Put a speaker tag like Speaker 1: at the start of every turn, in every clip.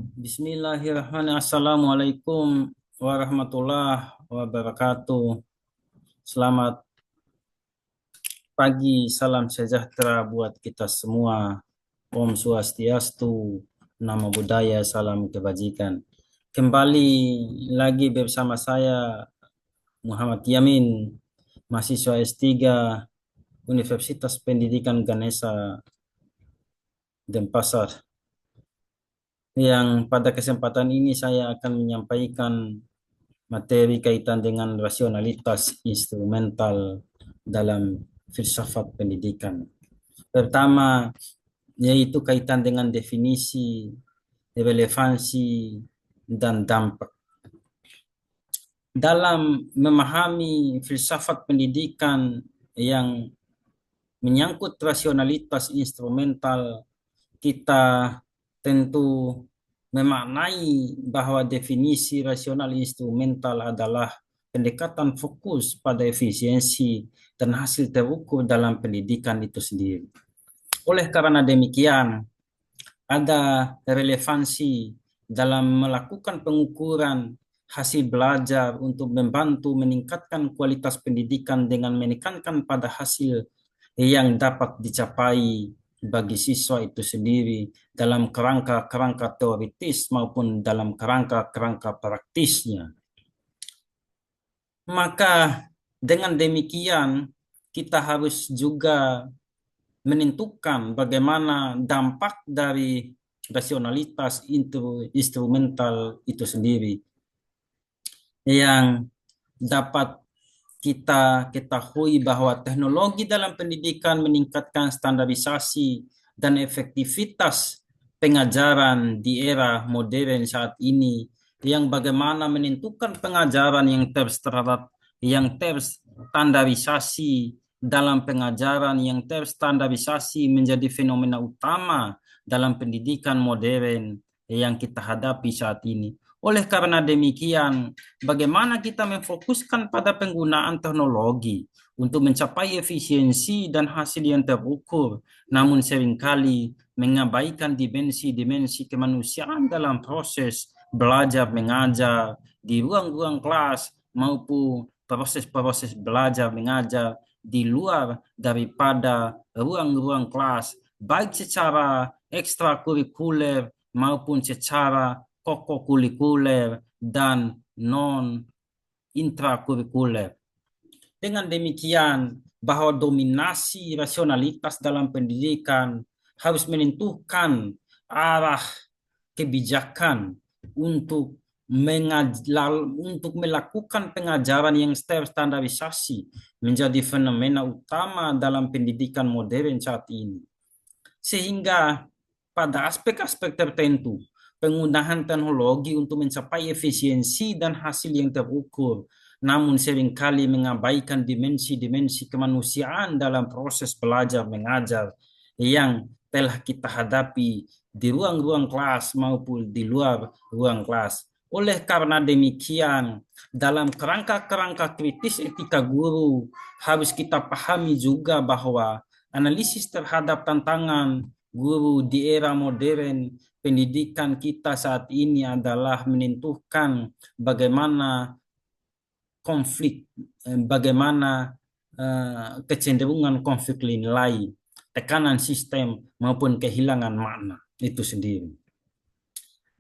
Speaker 1: Bismillahirrahmanirrahim. Assalamualaikum warahmatullahi wabarakatuh. Selamat pagi, salam sejahtera buat kita semua. Om Swastiastu, Namo Buddhaya, salam kebajikan. Kembali lagi bersama saya Muhammad Yamin, mahasiswa S3 Universitas Pendidikan Ganesha Denpasar. Yang pada kesempatan ini saya akan menyampaikan materi kaitan dengan rasionalitas instrumental dalam filsafat pendidikan. Pertama, yaitu kaitan dengan definisi, relevansi, dan dampak. Dalam memahami filsafat pendidikan yang menyangkut rasionalitas instrumental, kita tentu memaknai bahwa definisi rasional instrumental adalah pendekatan fokus pada efisiensi dan hasil terukur dalam pendidikan itu sendiri. Oleh karena demikian, ada relevansi dalam melakukan pengukuran hasil belajar untuk membantu meningkatkan kualitas pendidikan dengan menekankan pada hasil yang dapat dicapai bagi siswa itu sendiri dalam kerangka-kerangka teoritis maupun dalam kerangka-kerangka praktisnya. Maka dengan demikian kita harus juga menentukan bagaimana dampak dari rasionalitas instrumental itu sendiri yang dapat kita ketahui bahwa teknologi dalam pendidikan meningkatkan standarisasi dan efektivitas pengajaran di era modern saat ini, yang bagaimana menentukan pengajaran yang terstandarisasi dalam pengajaran yang terstandarisasi menjadi fenomena utama dalam pendidikan modern yang kita hadapi saat ini. Oleh karena demikian, bagaimana kita memfokuskan pada penggunaan teknologi untuk mencapai efisiensi dan hasil yang terukur, namun seringkali mengabaikan dimensi-dimensi kemanusiaan dalam proses belajar mengajar di ruang-ruang kelas maupun proses-proses belajar mengajar di luar daripada ruang-ruang kelas, baik secara ekstrakurikuler maupun secara kokurikuler dan non intrakurikuler. Dengan demikian, bahwa dominasi rasionalitas dalam pendidikan harus menentukan arah kebijakan untuk untuk melakukan pengajaran yang terstandarisasi menjadi fenomena utama dalam pendidikan modern saat ini. Sehingga pada aspek-aspek tertentu, penggunaan teknologi untuk mencapai efisiensi dan hasil yang terukur, namun seringkali mengabaikan dimensi-dimensi kemanusiaan dalam proses belajar mengajar yang telah kita hadapi di ruang-ruang kelas maupun di luar ruang kelas. Oleh karena demikian, dalam kerangka-kerangka kritis etika guru, harus kita pahami juga bahwa analisis terhadap tantangan guru di era modern pendidikan kita saat ini adalah menentukan bagaimana konflik, bagaimana kecenderungan konflik nilai, tekanan sistem maupun kehilangan makna itu sendiri.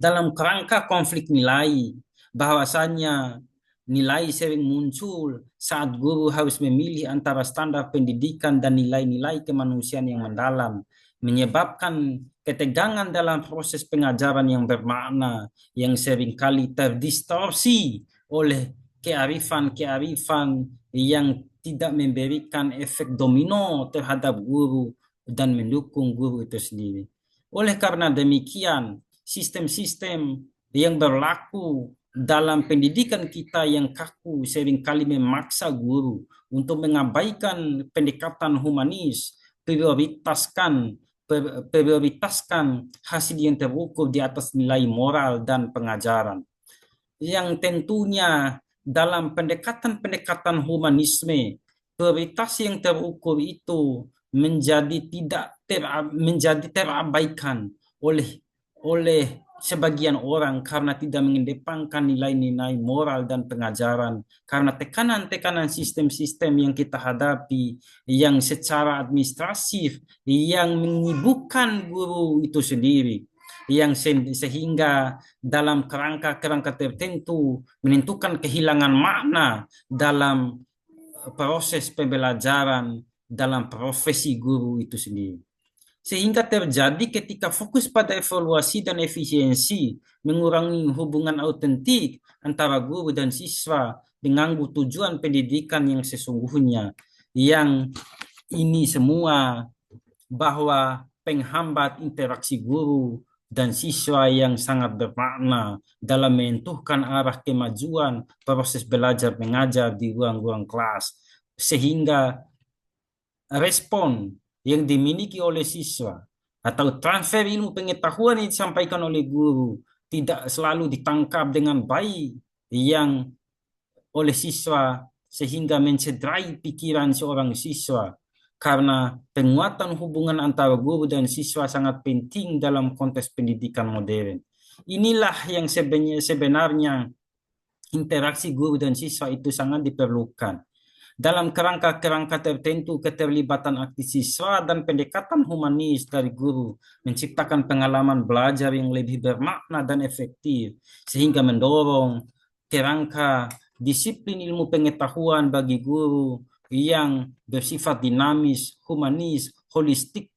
Speaker 1: Dalam kerangka konflik nilai, bahwasannya nilai sering muncul saat guru harus memilih antara standar pendidikan dan nilai-nilai kemanusiaan yang mendalam, menyebabkan ketegangan dalam proses pengajaran yang bermakna, yang seringkali terdistorsi oleh kearifan-kearifan yang tidak memberikan efek domino terhadap guru dan mendukung guru itu sendiri. Oleh karena demikian, sistem-sistem yang berlaku dalam pendidikan kita yang kaku seringkali memaksa guru untuk mengabaikan pendekatan humanis, prioritaskan hasil yang terukur di atas nilai moral dan pengajaran. Yang tentunya dalam pendekatan-pendekatan humanisme, prioritas yang terukur itu menjadi terabaikan oleh oleh sebagian orang karena tidak mengedepankan nilai-nilai moral dan pengajaran, karena tekanan-tekanan sistem-sistem yang kita hadapi, yang secara administratif, yang menyibukkan guru itu sendiri, yang sehingga dalam kerangka-kerangka tertentu menentukan kehilangan makna dalam proses pembelajaran, dalam profesi guru itu sendiri. Sehingga terjadi ketika fokus pada evaluasi dan efisiensi, mengurangi hubungan autentik antara guru dan siswa dengan tujuan pendidikan yang sesungguhnya. Yang ini semua bahwa penghambat interaksi guru dan siswa yang sangat bermakna dalam menentukan arah kemajuan proses belajar mengajar di ruang-ruang kelas, sehingga respon yang dimiliki oleh siswa atau transfer ilmu pengetahuan yang disampaikan oleh guru tidak selalu ditangkap dengan baik yang oleh siswa, sehingga mencederai pikiran seorang siswa, karena penguatan hubungan antara guru dan siswa sangat penting dalam konteks pendidikan modern. Inilah yang sebenarnya interaksi guru dan siswa itu sangat diperlukan. Dalam kerangka-kerangka tertentu, keterlibatan aktif siswa dan pendekatan humanis dari guru menciptakan pengalaman belajar yang lebih bermakna dan efektif, sehingga mendorong kerangka disiplin ilmu pengetahuan bagi guru yang bersifat dinamis, humanis, holistik,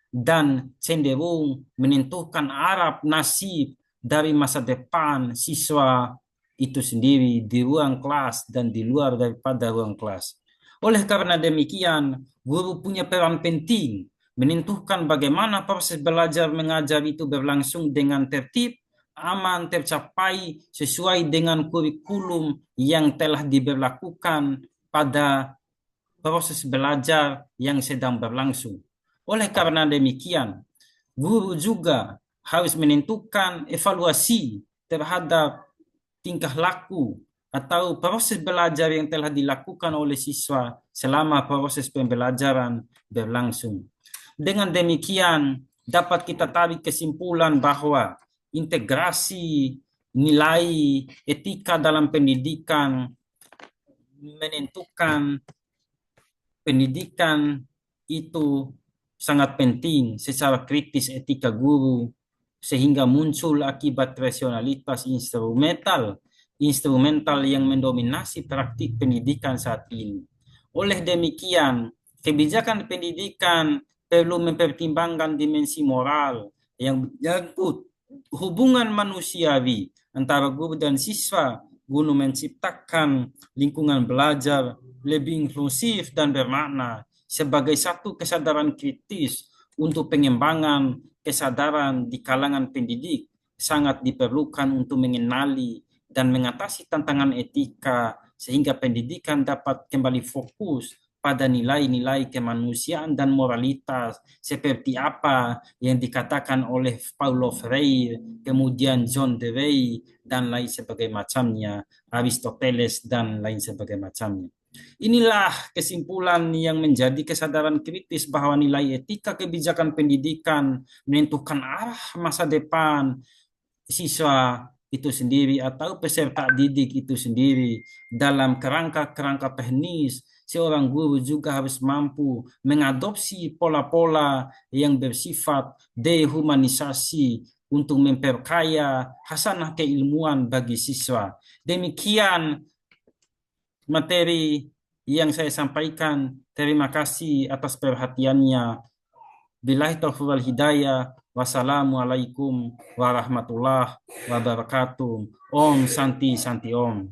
Speaker 1: dan cenderung menentukan arah nasib dari masa depan siswa itu sendiri di ruang kelas dan di luar daripada ruang kelas. Oleh karena demikian, guru punya peran penting menentukan bagaimana proses belajar mengajar itu berlangsung dengan tertib, aman, tercapai sesuai dengan kurikulum yang telah diberlakukan pada proses belajar yang sedang berlangsung. Oleh karena demikian, guru juga harus menentukan evaluasi terhadap tingkah laku atau proses belajar yang telah dilakukan oleh siswa selama proses pembelajaran berlangsung. Dengan demikian, dapat kita tarik kesimpulan bahwa integrasi nilai etika dalam pendidikan menentukan pendidikan itu sangat penting secara kritis etika guru, sehingga muncul akibat rasionalitas instrumental yang mendominasi praktik pendidikan saat ini. Oleh demikian, kebijakan pendidikan perlu mempertimbangkan dimensi moral yang menyangkut hubungan manusiawi antara guru dan siswa guna menciptakan lingkungan belajar lebih inklusif dan bermakna sebagai satu kesadaran kritis untuk pengembangan kesadaran di kalangan pendidik sangat diperlukan untuk mengenali dan mengatasi tantangan etika sehingga pendidikan dapat kembali fokus pada nilai-nilai kemanusiaan dan moralitas seperti apa yang dikatakan oleh Paulo Freire, kemudian John Dewey dan lain sebagainya macamnya, Aristoteles dan lain sebagainya macamnya. Inilah kesimpulan yang menjadi kesadaran kritis bahwa nilai etika kebijakan pendidikan menentukan arah masa depan siswa itu sendiri atau peserta didik itu sendiri. Dalam kerangka-kerangka teknis, seorang guru juga harus mampu mengadopsi pola-pola yang bersifat dehumanisasi untuk memperkaya hasanah keilmuan bagi siswa. Demikian materi yang saya sampaikan. Terima kasih atas perhatiannya. Billahi taufiq wal hidayah. Wassalamualaikum warahmatullahi wabarakatuh. Om Santi Santi Om.